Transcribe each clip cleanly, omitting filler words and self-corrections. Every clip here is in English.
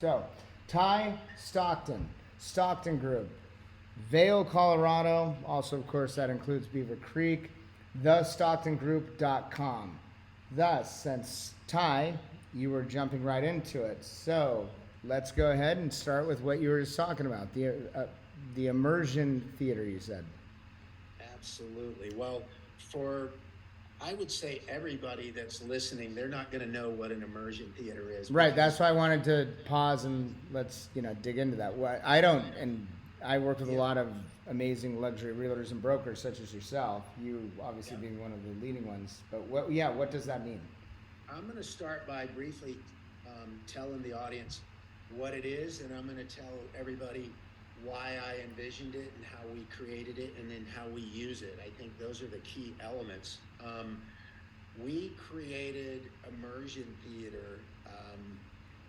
So, Tye Stockton, Stockton Group, Vail, Colorado. Also, of course, that includes Beaver Creek. TheStocktonGroup.com. Thus, since Tye, you were jumping right into it. So, let's go ahead and start with what you were just talking about, the immersion theater. You said. Absolutely. Well, for I would say everybody that's listening, they're not going to know what an immersion theater is. Right. That's why I wanted to pause and let's dig into that. What I don't, and I work with a Yeah, lot of amazing luxury realtors and brokers such as yourself. You obviously yeah. being one of the leading ones. But what? Yeah. What does that mean? I'm going to start by briefly telling the audience what it is, and I'm going to tell everybody why I envisioned it and how we created it, and then how we use it. I think those are the key elements. We created immersion theater,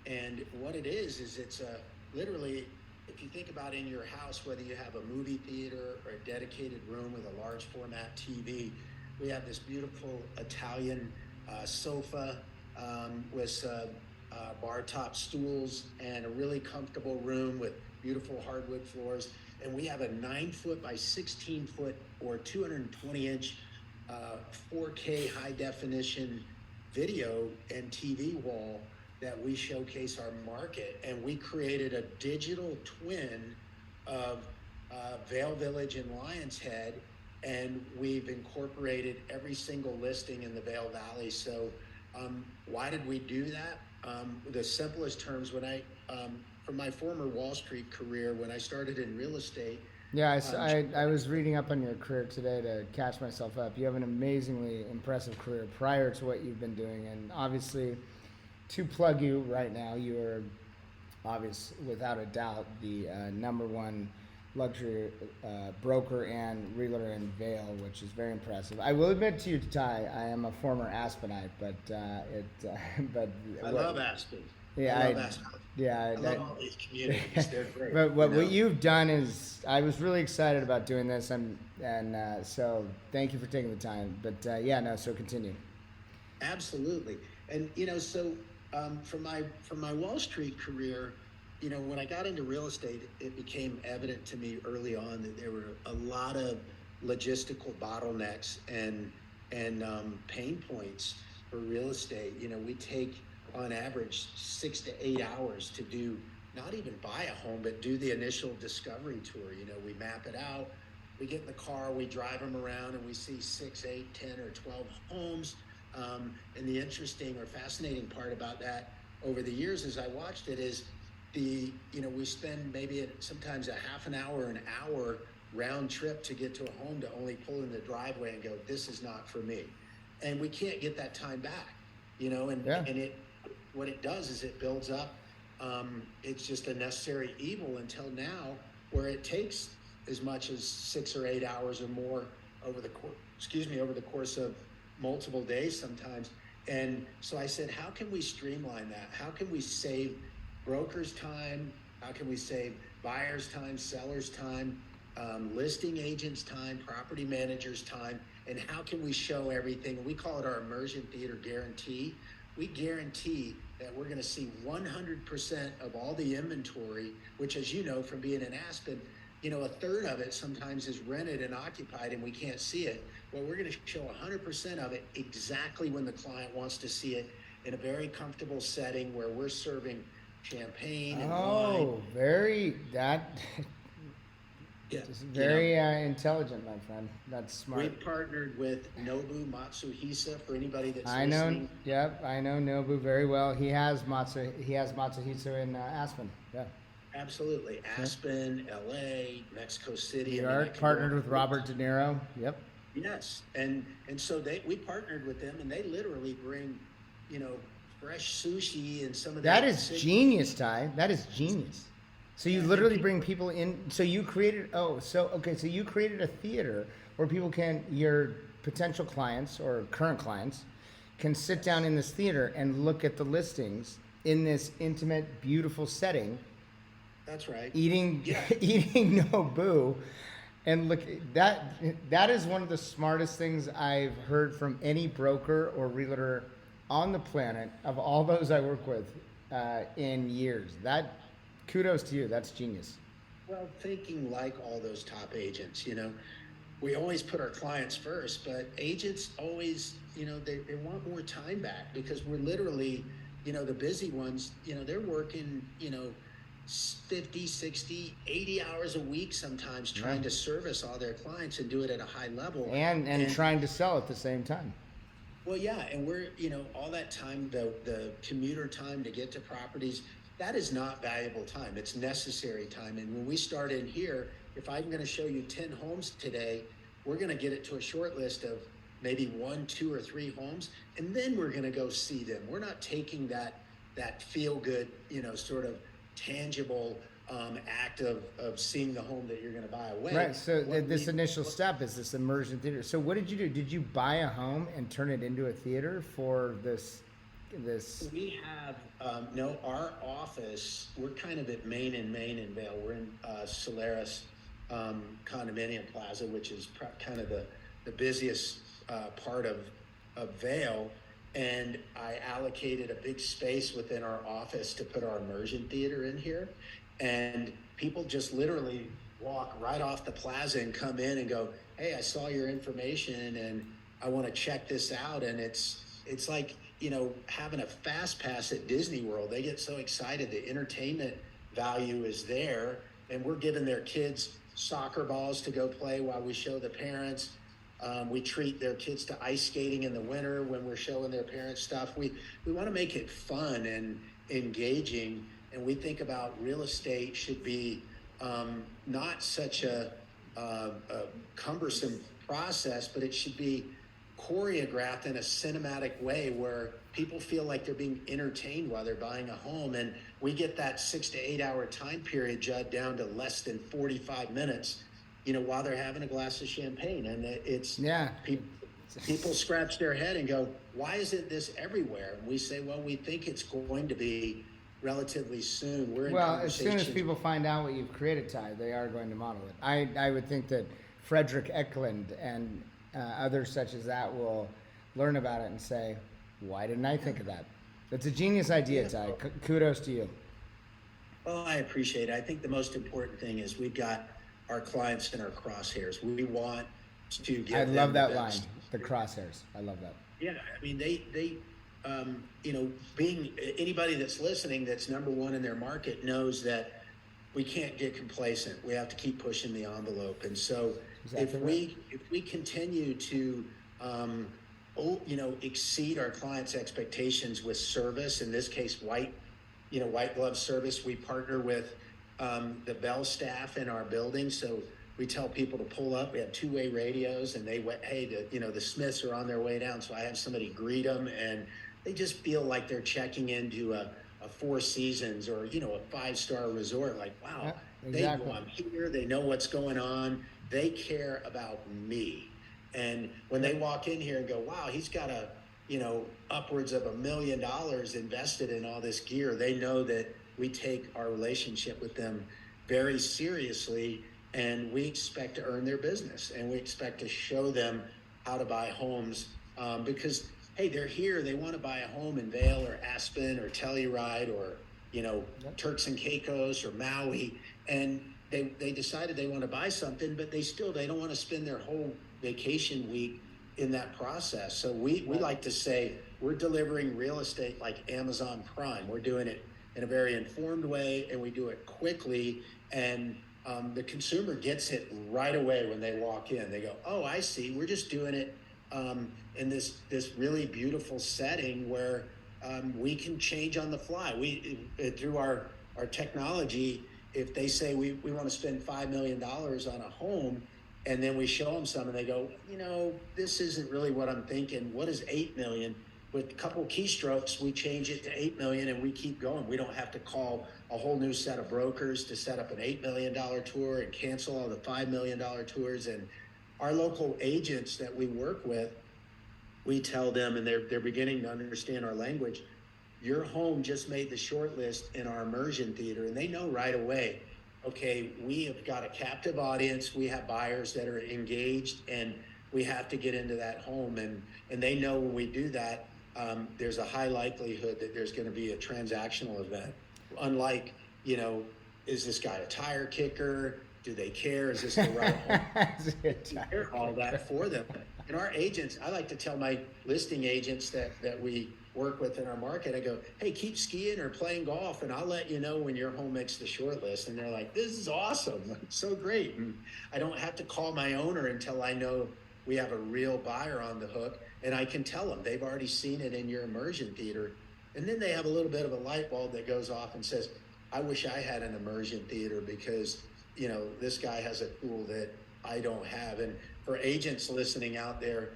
and what it is it's a literally, if you think about in your house, whether you have a movie theater or a dedicated room with a large format TV, we have this beautiful Italian sofa with bar top stools and a really comfortable room with beautiful hardwood floors. And we have a 9 foot by 16 foot or 220 inch 4K high definition video and TV wall that we showcase our market. And we created a digital twin of Vail Village and Lions Head, and we've incorporated every single listing in the Vail Valley. So why did we do that? The simplest terms, from my former Wall Street career, when I started in real estate. Yeah, um, I was reading up on your career today to catch myself up. You have an amazingly impressive career prior to what you've been doing, and obviously, to plug you right now, you are obvious without a doubt the number one luxury broker and realtor in Vail, which is very impressive. I will admit to you, Ty, I am a former Aspenite, but but I what, love Aspen. yeah, I love Aspen. yeah, I love all these communities. They're great. but You what know, you've done is, I was really excited about doing this, and so thank you for taking the time. But yeah, no, so continue. Absolutely. And so from my Wall Street career, when I got into real estate, it became evident to me early on that there were a lot of logistical bottlenecks and pain points for real estate. We take on average 6 to 8 hours to do, not even buy a home, but do the initial discovery tour. We map it out, we get in the car, we drive them around, and we see 6, 8, 10, or 12 homes. And the interesting or fascinating part about that over the years as I watched it is we spend maybe sometimes a half an hour, an hour round trip to get to a home, to only pull in the driveway and go, this is not for me. And we can't get that time back, and, Yeah. and what it does is it builds up. It's just a necessary evil until now, where it takes as much as 6 or 8 hours or more over the course of multiple days sometimes. And so I said, how can we streamline that? How can we save brokers time? How can we save buyers time, sellers time, listing agents time, property managers time? And how can we show everything? We call it our immersion theater guarantee. We guarantee that we're going to see 100% of all the inventory, which, as you know from being in Aspen, a third of it sometimes is rented and occupied and we can't see it. Well, we're going to show 100% of it exactly when the client wants to see it, in a very comfortable setting where we're serving champagne and wine. Oh, very that. Yeah, Just you know, very intelligent, my friend. That's we smart. partnered with Nobu Matsuhisa, for anybody that's I know. listening. Yep, I know Nobu very well. He has Matsuhitsu in Aspen. Yeah. Absolutely. Yeah. Aspen, LA, Mexico City. New I mean, I York, can go partnered on. with Robert De Niro. Yep. Yes, and so we partnered with them, and they literally bring, fresh sushi and some of That their is genius, Ty. That is genius. So you and literally people. bring people in. So you created. Oh, so okay. So you created a theater where people can, your potential clients or current clients, can sit down in this theater and look at the listings in this intimate, beautiful setting, That's right. eating Yeah, eating Nobu, and look, that is one of the smartest things I've heard from any broker or realtor on the planet of all those I work with. in years. That kudos to you. That's genius. Well, thinking like all those top agents, we always put our clients first, but agents always, they want more time back because we're literally, the busy ones, they're working, 50, 60, 80 hours a week sometimes trying to service all their clients and do it at a high level. And trying to sell at the same time. Well, yeah, and we're, all that time, the commuter time to get to properties, that is not valuable time. It's necessary time. And when we start in here, if I'm going to show you 10 homes today, we're going to get it to a short list of maybe 1, 2, or 3 homes, and then we're going to go see them. We're not taking that feel good, sort of tangible act of seeing the home that you're going to buy away. Right. So this initial step is this immersion theater. So what did you do? Did you buy a home and turn it into a theater for this? We have no. Our office. We're kind of at Main and Vail. We're in Solaris Condominium Plaza, which is kind of the busiest part of Vail. And I allocated a big space within our office to put our immersion theater in here. And people just literally walk right off the plaza and come in and go, hey, I saw your information and I want to check this out. And it's like, having a fast pass at Disney World. They get so excited. The entertainment value is there. And we're giving their kids soccer balls to go play while we show the parents. We treat their kids to ice skating in the winter when we're showing their parents stuff. We want to make it fun and engaging. And we think about real estate should be not such a cumbersome process, but it should be choreographed in a cinematic way where people feel like they're being entertained while they're buying a home. And we get that 6 to 8 hour time period, Judd, down to less than 45 minutes, while they're having a glass of champagne. And it's people scratch their head and go, why isn't this everywhere? And we say, well, we think it's going to be relatively soon. As soon as people find out what you've created, Tye, they are going to model it. I would think that Frederick Eklund and others such as that will learn about it and say, why didn't I think of that? That's a genius idea, Tye. Kudos to you. Well, I appreciate it. I think the most important thing is we've got our clients in our crosshairs. We want to give I them love that the line, best. the crosshairs. I love that. Yeah, I mean, they being anybody that's listening that's number one in their market knows that we can't get complacent. We have to keep pushing the envelope. And so if we continue to exceed our clients' expectations with service, in this case white glove service, we partner with the Bell staff in our building. So we tell people to pull up. We have 2-way radios, and they went, hey, the Smiths are on their way down. So I have somebody greet them, and they just feel like they're checking into a Four Seasons or, a 5-star resort. Like, wow, They know I'm here. They know what's going on. They care about me. And when they walk in here and go, wow, he's got upwards of $1 million invested in all this gear, they know that we take our relationship with them very seriously, and we expect to earn their business, and we expect to show them how to buy homes because, hey, they're here. They want to buy a home in Vail or Aspen or Telluride or, Turks and Caicos or Maui, and they decided they want to buy something, but they don't want to spend their whole vacation week in that process. So we like to say we're delivering real estate like Amazon Prime. We're doing it in a very informed way, and we do it quickly, and the consumer gets it right away when they walk in. They go, oh, I see. We're just doing it in this really beautiful setting where we can change on the fly. We through our technology, if they say we want to spend $5 million on a home, and then we show them some and they go, this isn't really what I'm thinking. What is 8 million? With a couple keystrokes, we change it to 8 million and we keep going. We don't have to call a whole new set of brokers to set up an $8 million tour and cancel all the $5 million tours. And our local agents that we work with, we tell them, and they're beginning to understand our language, your home just made the short list in our immersion theater. And they know right away, okay, we have got a captive audience. We have buyers that are engaged, and we have to get into that home. And they know when we do that, there's a high likelihood that there's going to be a transactional event. Unlike, is this guy a tire kicker? Do they care? Is this the right home? All that for them. And our agents, I like to tell my listing agents that we work with in our market, I go, hey, keep skiing or playing golf, and I'll let you know when your home makes the short list. And they're like, this is awesome. It's so great. And I don't have to call my owner until I know we have a real buyer on the hook. And I can tell them they've already seen it in your immersion theater. And then they have a little bit of a light bulb that goes off and says, I wish I had an immersion theater because, this guy has a tool that I don't have. And for agents listening out there,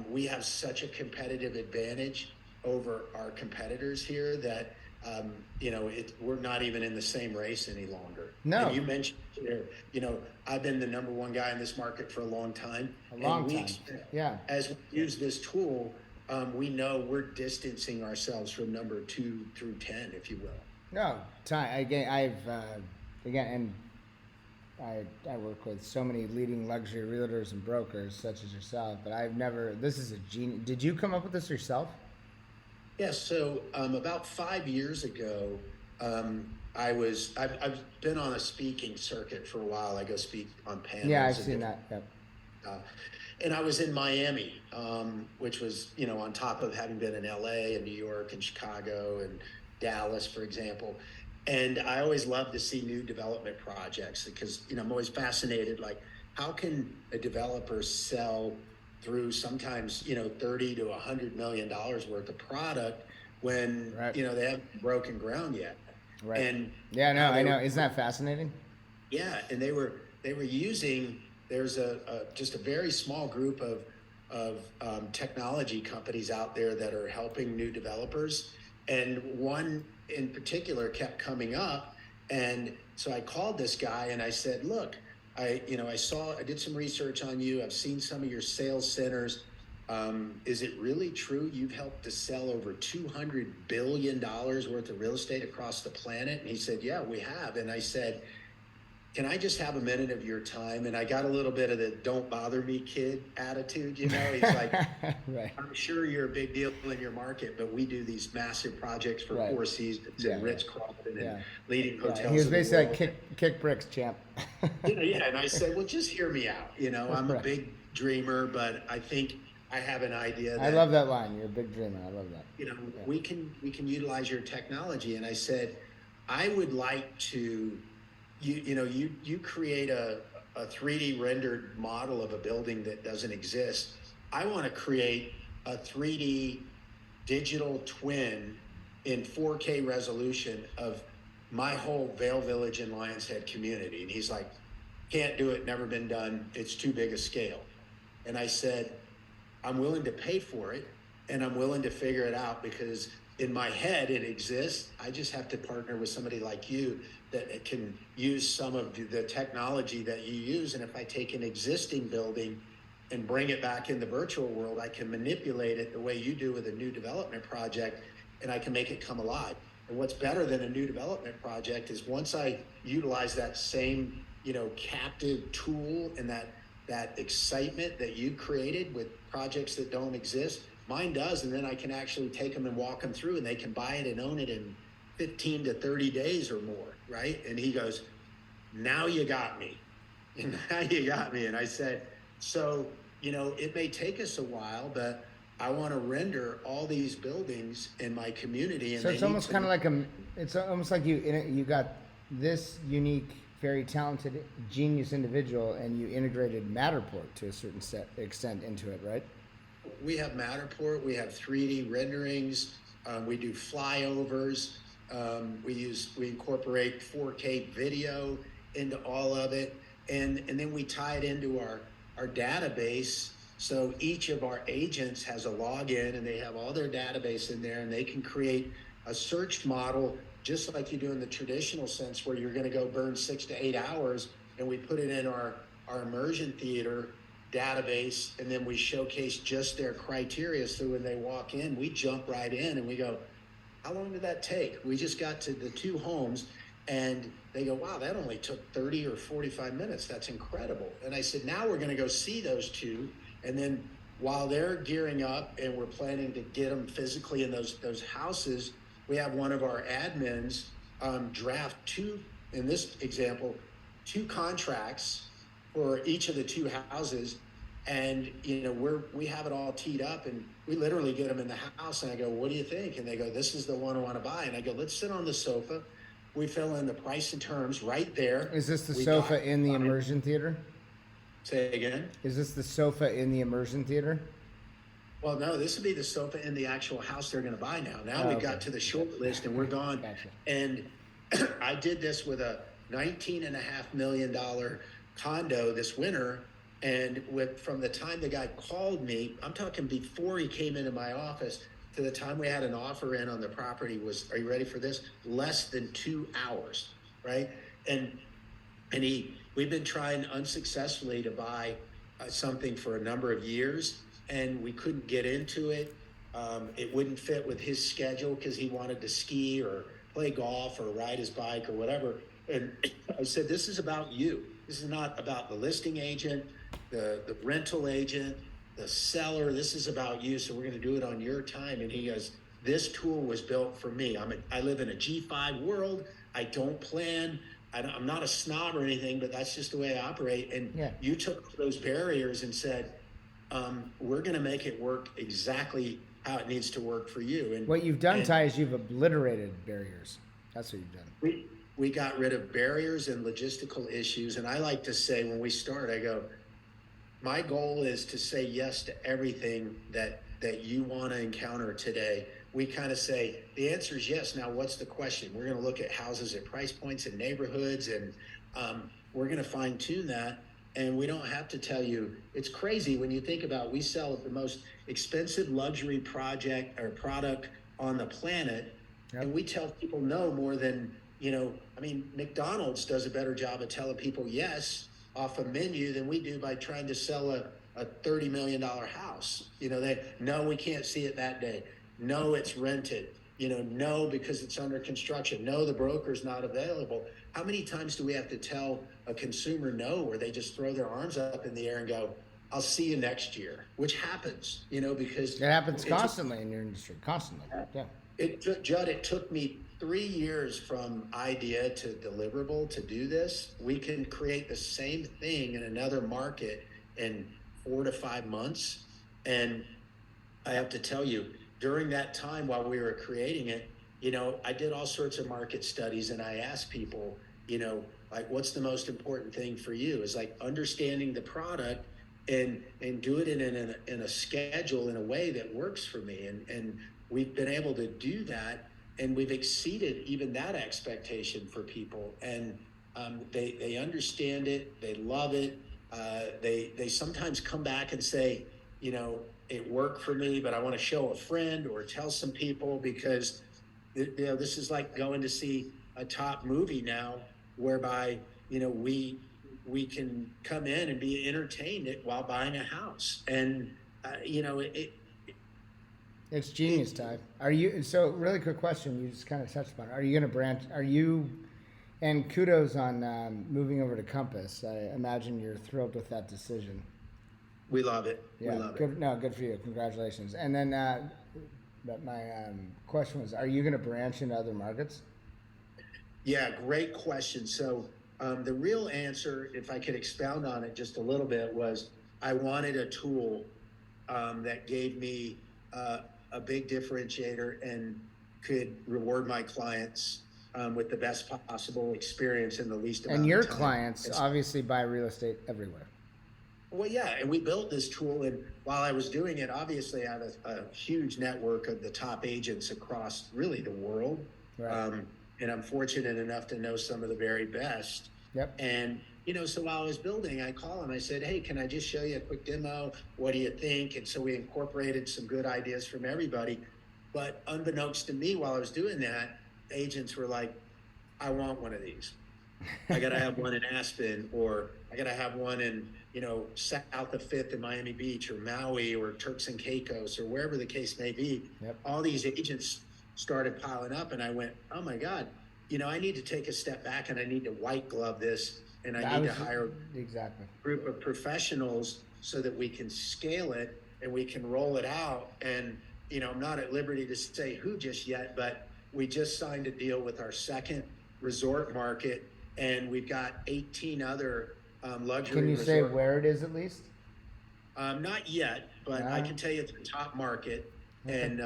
we have such a competitive advantage over our competitors here that, we're not even in the same race any longer. No. And you mentioned there, I've been the number one guy in this market for a long time. Yeah. As we use this tool, we know we're distancing ourselves from number 2 through 10, if you will. No, Tye, I work with so many leading luxury realtors and brokers such as yourself, but this is a genius. Did you come up with this yourself? Yes. So about 5 years ago, I've been on a speaking circuit for a while. I go speak on panels. Yeah, I've seen that. Yep. And I was in Miami, which was, on top of having been in LA and New York and Chicago and Dallas, for example. And I always love to see new development projects because, I'm always fascinated, like, how can a developer sell through sometimes, 30 to $100 million worth of product when, right. They haven't broken ground yet. Right. And I know. Isn't that fascinating? Yeah. And they were using, there's just a very small group of technology companies out there that are helping new developers. And one in particular kept coming up. And so I called this guy and I said, look, I did some research on you. I've seen some of your sales centers. Is it really true you've helped to sell over $200 billion worth of real estate across the planet? And he said, yeah, we have. And I said, can I just have a minute of your time? And I got a little bit of the don't bother me kid attitude, He's like, right. I'm sure you're a big deal in your market, but we do these massive projects for right. Four Seasons and Ritz-Carlton and leading hotels. Yeah. He was basically like kick bricks, champ. Yeah, and I said, well, just hear me out. I'm a big dreamer, but I think I have an idea. I love that line. You're a big dreamer. I love that. We can utilize your technology. And I said, I would like to, you create a 3D rendered model of a building that doesn't exist. I want to create a 3D digital twin in 4K resolution of my whole Vail Village and Lions Head community. And he's like, can't do it, never been done. It's too big a scale. And I said, I'm willing to pay for it and I'm willing to figure it out because in my head it exists. I just have to partner with somebody like you that can use some of the technology that you use. And if I take an existing building and bring it back in the virtual world, I can manipulate it the way you do with a new development project and I can make it come alive. And what's better than a new development project is once I utilize that same, captive tool and that excitement that you created with projects that don't exist, mine does. And then I can actually take them and walk them through and they can buy it and own it in 15 to 30 days or more. Right. And he goes, now you got me. Now you got me. And I said, so, it may take us a while, but I want to render all these buildings in my community. And so it's almost kind of like it's almost like you got this unique, very talented, genius individual, and you integrated Matterport to a certain extent into it, right? We have Matterport. We have 3D renderings. We do flyovers. We incorporate 4K video into all of it, and then we tie it into our database. So each of our agents has a login, and they have all their database in there, and they can create a search model just like you do in the traditional sense, where you're going to go burn 6 to 8 hours, and we put it in our immersion theater database, and then we showcase just their criteria. So when they walk in, we jump right in and we go, how long did that take? We just got to the 2 homes, and they go, wow, that only took 30 or 45 minutes. That's incredible. And I said, now we're going to go see those 2, and then while they're gearing up and we're planning to get them physically in those houses, we have one of our admins draft two, in this example, two contracts for each of the two houses. And we have it all teed up, and we literally get them in the house, and I go, what do you think? And they go, this is the one I want to buy. And I go, let's sit on the sofa. We fill in the price and terms right there. Is this the sofa in the immersion theater? Say again? Is this the sofa in the immersion theater? Well, no, this would be the sofa in the actual house they're going to buy now. Now we got to the short list, and we're gone. Gotcha. And I did this with a $19.5 million condo this winter. And from the time the guy called me, I'm talking before he came into my office, to the time we had an offer in on the property was, are you ready for this? Less than 2 hours, right? And we've been trying unsuccessfully to buy something for a number of years, and we couldn't get into it. It wouldn't fit with his schedule because he wanted to ski or play golf or ride his bike or whatever. And I said, this is about you. This is not about the listing agent, the rental agent, the seller. This is about you. So we're going to do it on your time. And he goes, this tool was built for me. I live in a G5 world. I don't plan. I'm not a snob or anything, but that's just the way I operate. And you took those barriers and said, we're going to make it work exactly how it needs to work for you. And what you've done, Tye, is you've obliterated barriers. That's what you've done. We got rid of barriers and logistical issues. And I like to say, when we start, I go, my goal is to say yes to everything that you want to encounter today. We kind of say, the answer is yes. Now, what's the question? We're going to look at houses at price points and neighborhoods, and we're going to fine tune that. And we don't have to tell you. It's crazy when you think about, we sell the most expensive luxury product on the planet. Yep. And we tell people no more than, McDonald's does a better job of telling people yes off a menu than we do by trying to sell a $30 million house. No, we can't see it that day. No, it's rented. No, because it's under construction. No, the broker's not available. How many times do we have to tell a consumer no, where they just throw their arms up in the air and go, I'll see you next year, which happens, because it happens constantly in your industry, constantly. Yeah. Judd, it took me 3 years from idea to deliverable to do this. We can create the same thing in another market in 4 to 5 months. And I have to tell you, during that time while we were creating it, I did all sorts of market studies, and I asked people, like, what's the most important thing for you? Is like understanding the product and do it in a schedule, in a way that works for me. And we've been able to do that, and we've exceeded even that expectation for people. And they understand it, they love it. They sometimes come back and say, it worked for me, but I want to show a friend or tell some people, because this is like going to see a top movie now, whereby we can come in and be entertained while buying a house. And it's genius, Tye. So really quick question, you just kind of touched upon it. Are you going to branch? And kudos on moving over to Compass. I imagine you're thrilled with that decision. We love it. Yeah, we love good. it. No, good for you. Congratulations. And then, but my question was, are you going to branch into other markets? Yeah, great question. So the real answer, if I could expound on it just a little bit, was I wanted a tool that gave me a big differentiator and could reward my clients with the best possible experience in the least amount of time. And your clients obviously buy real estate everywhere. Well, yeah, and we built this tool, and while I was doing it, obviously I have a huge network of the top agents across really the world. Right. And I'm fortunate enough to know some of the very best. Yep. And, so while I was building, I called him, I said, hey, can I just show you a quick demo? What do you think? And so we incorporated some good ideas from everybody. But unbeknownst to me, while I was doing that, agents were like, I want one of these. I got to have one in Aspen, or I got to have one in, south of 5th in Miami Beach, or Maui, or Turks and Caicos, or wherever the case may be. Yep. All these agents started piling up, and I went, oh my God, I need to take a step back, and I need to white glove this, and I need to hire exactly a group of professionals so that we can scale it and we can roll it out. And, I'm not at liberty to say who just yet, but we just signed a deal with our second resort market, and we've got 18 other luxury Can you resort. say where it is at least? Not yet, but I can tell you it's the top market, and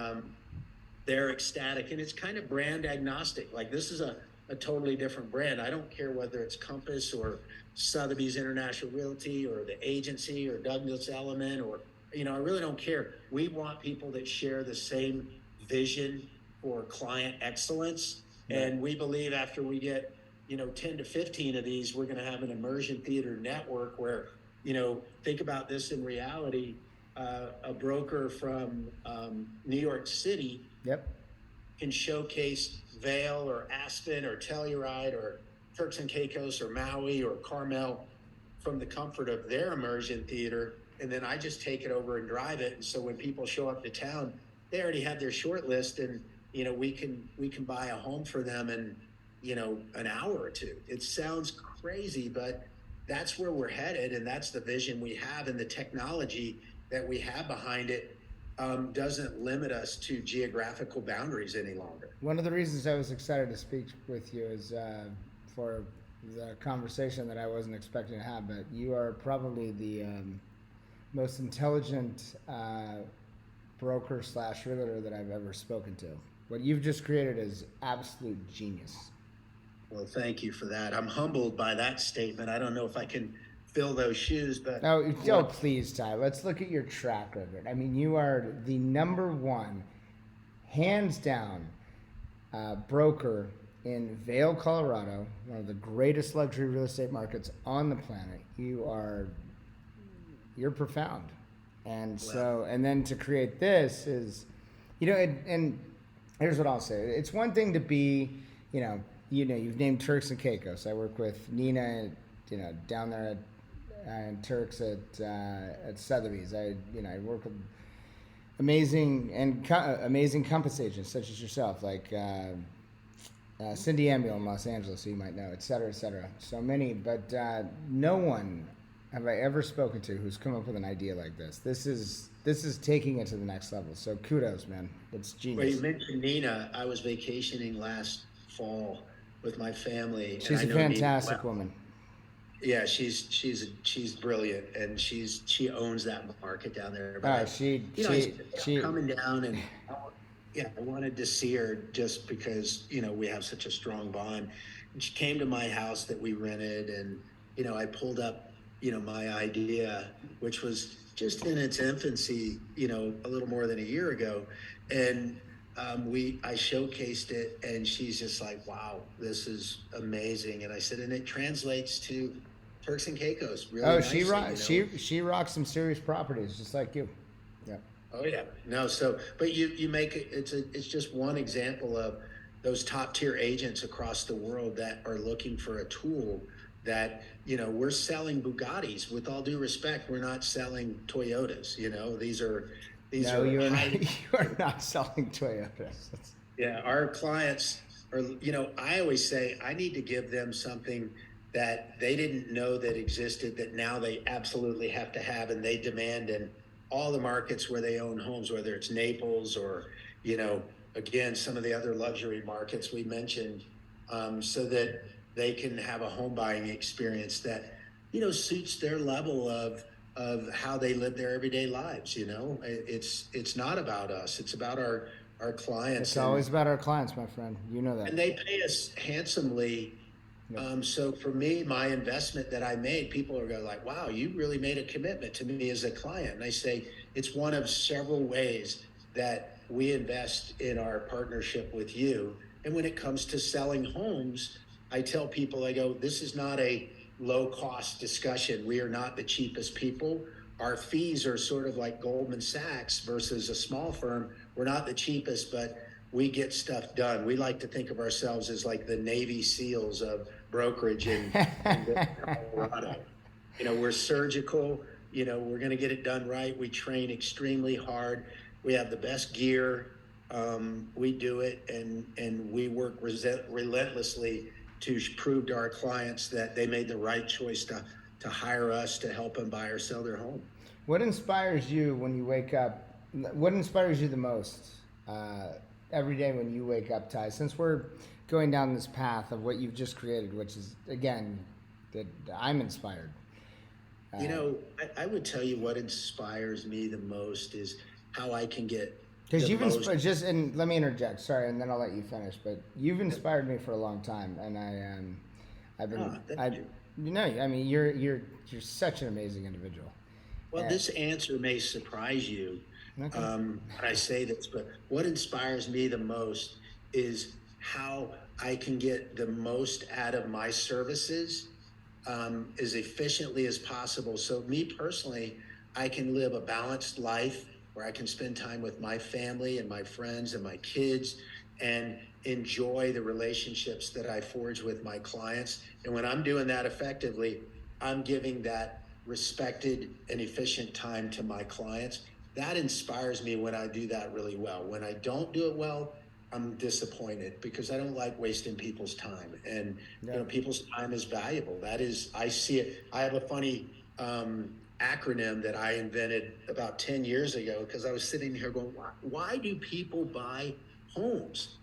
they're ecstatic, and it's kind of brand agnostic. Like, this is a totally different brand. I don't care whether it's Compass or Sotheby's International Realty or the agency or Douglas Elliman, or, I really don't care. We want people that share the same vision for client excellence. And we believe after we get, 10 to 15 of these, we're going to have an immersion theater network where, think about this in reality. A broker from New York City can showcase Vail or Aspen or Telluride or Turks and Caicos or Maui or Carmel from the comfort of their immersion theater. And then I just take it over and drive it. And so when people show up to town, they already have their short list, and, we can buy a home for them in, an hour or two. It sounds crazy, but that's where we're headed. And that's the vision we have, and the technology that we have behind it doesn't limit us to geographical boundaries any longer. One of the reasons I was excited to speak with you is for the conversation that I wasn't expecting to have, but you are probably the most intelligent broker / realtor that I've ever spoken to. What you've just created is absolute genius. Well, thank you for that. I'm humbled by that statement. I don't know if I can fill those shoes, but please, Tye. Let's look at your track record. I mean, you are the number one, hands down, broker in Vail, Colorado, one of the greatest luxury real estate markets on the planet. You're profound. And so, and then to create this is, and here's what I'll say. It's one thing to be, you've named Turks and Caicos. I work with Nina, down there at Turks at Sotheby's. I work with amazing Compass agents such as yourself, like Cindy Ambiel in Los Angeles, who you might know, et cetera, et cetera. So many, but no one have I ever spoken to who's come up with an idea like this. This is taking it to the next level. So kudos, man. It's genius. Well, you mentioned Nina. I was vacationing last fall with my family. She's a fantastic woman. Yeah, she's brilliant, and she owns that market down there. But she coming down, and I wanted to see her just because we have such a strong bond. And she came to my house that we rented, and I pulled up my idea, which was just in its infancy, a little more than a year ago, and I showcased it, and she's just like, wow, this is amazing. And I said, and it translates to Turks and Caicos really nicely. She rocks some serious properties just like you. Yeah. Oh yeah. No, so but you make it, it's just one example of those top tier agents across the world that are looking for a tool that, we're selling Bugattis. With all due respect, we're not selling Toyotas. You are not selling Toyotas. Yeah, our clients are, I always say I need to give them something that they didn't know that existed, that now they absolutely have to have, and they demand in all the markets where they own homes, whether it's Naples or, again, some of the other luxury markets we mentioned, so that they can have a home buying experience that, suits their level of how they live their everyday lives. It's not about us. It's about our clients. It's always about our clients, my friend. You know that. And they pay us handsomely. Yep. So for me, my investment that I made, people are going like, wow, you really made a commitment to me as a client. And I say, it's one of several ways that we invest in our partnership with you. And when it comes to selling homes, I tell people, I go, this is not a low cost discussion. We are not the cheapest people. Our fees are sort of like Goldman Sachs versus a small firm. We're not the cheapest, but we get stuff done. We like to think of ourselves as like the Navy SEALs of brokerage in Colorado. We're surgical. We're going to get it done right. We train extremely hard. We have the best gear. We do it, and we work relentlessly to prove to our clients that they made the right choice to hire us to help them buy or sell their home. What inspires you when you wake up? What inspires you the most every day when you wake up, Tye? Since we're going down this path of what you've just created, which is, again, that I'm inspired. I would tell you what inspires me the most is how I can get Because the you've most. inspired, just, and let me interject, sorry, and then I'll let you finish, but you've inspired me for a long time, and I've been, Thank you. I mean, you're such an amazing individual. Well, this answer may surprise you Okay. when I say this, but what inspires me the most is how I can get the most out of my services as efficiently as possible. So, me personally, I can live a balanced life where I can spend time with my family and my friends and my kids and enjoy the relationships that I forge with my clients. And when I'm doing that effectively, I'm giving that respected and efficient time to my clients. That inspires me when I do that really well. When I don't do it well, I'm disappointed because I don't like wasting people's time. And people's time is valuable. That is, I see it. I have a funny acronym that I invented about 10 years ago because I was sitting here going, why do people buy homes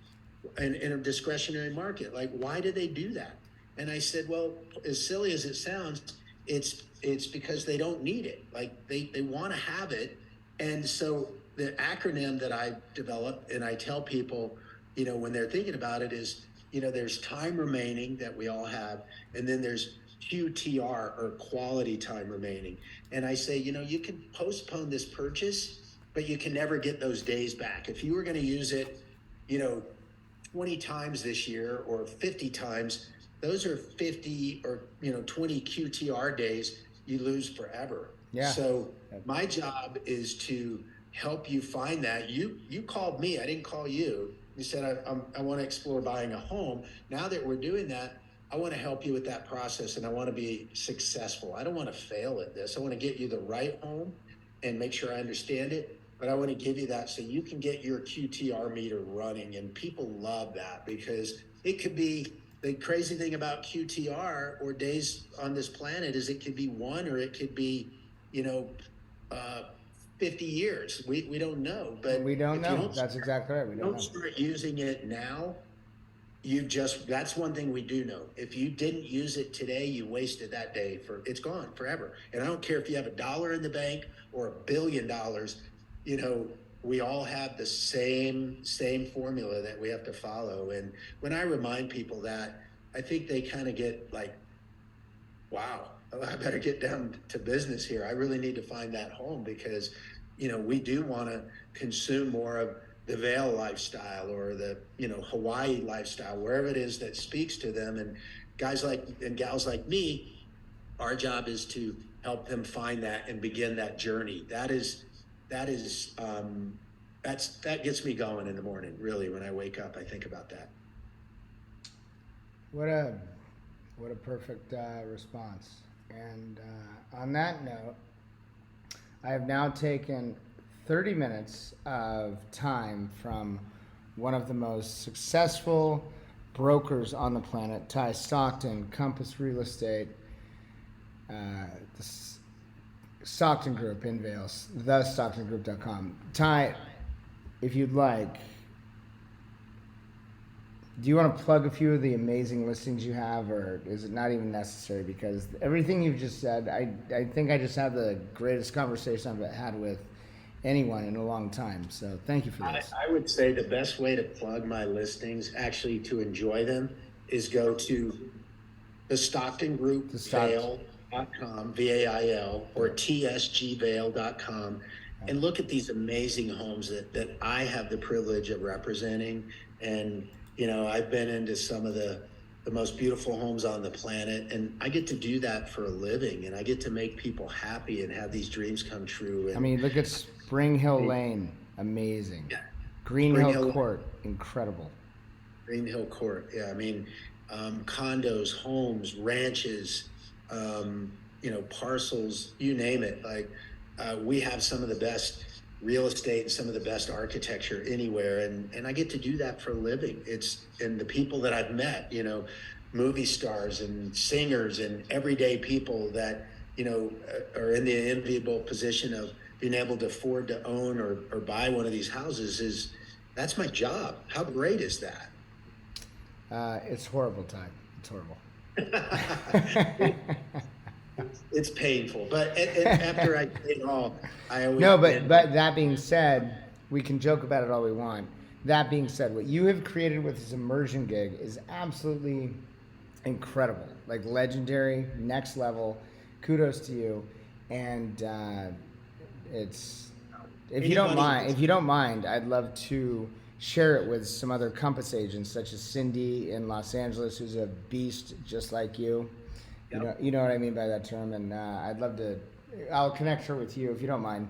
in a discretionary market? Like, why do they do that? And I said, well, as silly as it sounds, it's because they don't need it. Like they want to have it. And so the acronym that I developed and I tell people, when they're thinking about it is, there's time remaining that we all have. And then there's QTR or quality time remaining. And I say, you can postpone this purchase, but you can never get those days back. If you were going to use it, 20 times this year or 50 times, those are 50 or 20 QTR days you lose forever. Yeah. So my job is to help you find that. You called me, I didn't call you. You said I want to explore buying a home. Now that we're doing that, I want to help you with that process and I want to be successful. I don't want to fail at this. I want to get you the right home and make sure I understand it. But I want to give you that so you can get your QTR meter running. And people love that because it could be the crazy thing about QTR or days on this planet is it could be one or it could be, 50 years. We don't know. But we don't know. That's exactly right. We don't know. Start using it now. That's one thing we do know. If you didn't use it today, you wasted that day it's gone forever. And I don't care if you have $1 in the bank or $1 billion, we all have the same formula that we have to follow. And when I remind people that, I think they kind of get like, wow, I better get down to business here. I really need to find that home because, we do want to consume more of the Vail lifestyle or the, Hawaii lifestyle, wherever it is that speaks to them. And guys and gals like me, our job is to help them find that and begin that journey. That gets me going in the morning. Really, when I wake up, I think about that. What a perfect response. And on that note, I have now taken 30 minutes of time from one of the most successful brokers on the planet, Tye Stockton, Compass Real Estate, the Stockton Group in Vail, thestocktongroup.com. Tye, if you'd like, do you want to plug a few of the amazing listings you have, or is it not even necessary? Because everything you've just said, I think I just had the greatest conversation I've had with anyone in a long time. So thank you for this. I would say the best way to plug my listings, actually to enjoy them, is go to the Stockton Group, Vail.com, VAIL, or TSGVail.com, and look at these amazing homes that I have the privilege of representing. And I've been into some of the most beautiful homes on the planet, and I get to do that for a living, and I get to make people happy and have these dreams come true. And, look at Spring Hill Lane, amazing. Yeah. Green Hill Court, incredible. Green Hill Court, yeah. Condos, homes, ranches, parcels, you name it. Like we have some of the best real estate and some of the best architecture anywhere, and I get to do that for a living. And the people that I've met, movie stars and singers and everyday people that are in the enviable position of being able to afford to own or buy one of these houses that's my job. How great is that? It's horrible, Tye. It's horrible. It's painful, but after I say it all, I always no, but that being said, we can joke about it all we want. That being said, what you have created with this immersion gig is absolutely incredible, like legendary, next level. Kudos to you, and it's if you don't mind, I'd love to share it with some other Compass agents, such as Cindy in Los Angeles, who's a beast just like you. Yep. You know what I mean by that term, and I'd love to. I'll connect her with you if you don't mind.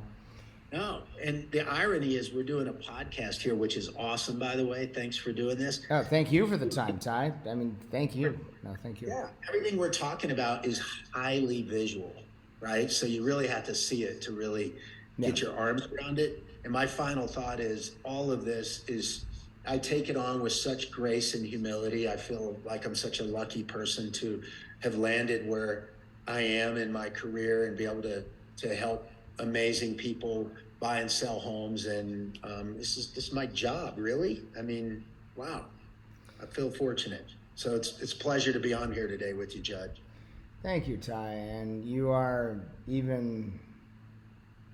No, and the irony is we're doing a podcast here, which is awesome, by the way. Thanks for doing this. Oh, thank you for the time, Tye. I mean, thank you. No, thank you. Yeah, everything we're talking about is highly visual, right? So you really have to see it to really get your arms around it. And my final thought is all of this is, I take it on with such grace and humility. I feel like I'm such a lucky person to have landed where I am in my career and be able to help amazing people buy and sell homes. And this is my job, really. I mean, wow, I feel fortunate. So it's a pleasure to be on here today with you, Judge. Thank you, Tye. And you are even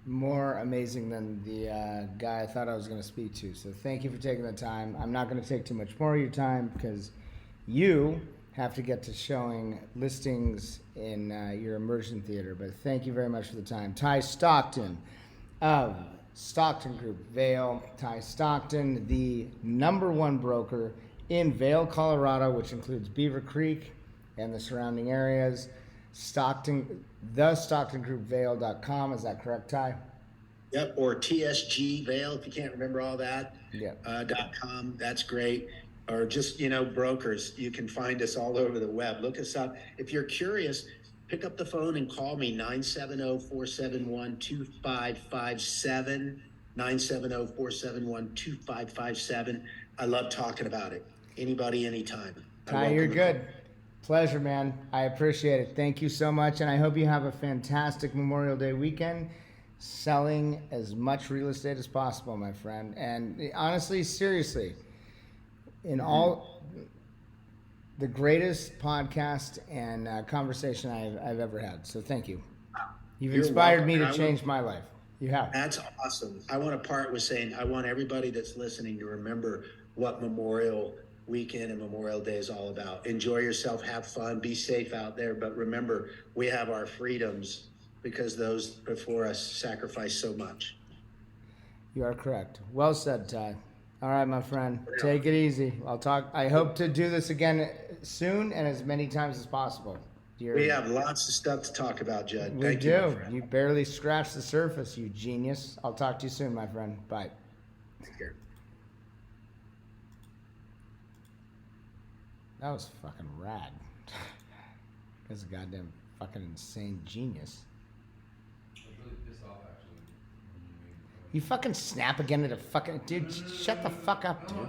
more amazing than the guy I thought I was going to speak to. So thank you for taking the time. I'm not going to take too much more of your time because you have to get to showing listings in your immersion theater. But thank you very much for the time. Tye Stockton of Stockton Group, Vail. Tye Stockton, the #1 broker in Vail, Colorado, which includes Beaver Creek and the surrounding areas. TheStocktonGroupVail.com. Is that correct, Tye? Yep, or TSG Vail, if you can't remember all that. Yep. .com, that's great. Or just, brokers. You can find us all over the web. Look us up. If you're curious, pick up the phone and call me, 970-471-2557, 970-471-2557. I love talking about it. Anybody, anytime. Tye, you're good. Pleasure, man. I appreciate it. Thank you so much, and I hope you have a fantastic Memorial Day weekend selling as much real estate as possible, my friend. And honestly, seriously, in all the greatest podcast and conversation I've ever had. So thank you. You've inspired me to change my life. You have. That's awesome. I want to part with saying I want everybody that's listening to remember what Memorial Weekend and Memorial Day is all about. Enjoy yourself, have fun, be safe out there. But remember, we have our freedoms because those before us sacrificed so much. You are correct. Well said, Tye. All right, my friend. Take it easy. I hope to do this again soon and as many times as possible. We have lots of stuff to talk about, Judd. Thank you, my friend. You barely scratched the surface, you genius. I'll talk to you soon, my friend. Bye. Take care. That was fucking rad. That's a goddamn fucking insane genius. I was really pissed off, actually. You fucking snap again at a fucking... Dude, shut the fuck up, dude. No,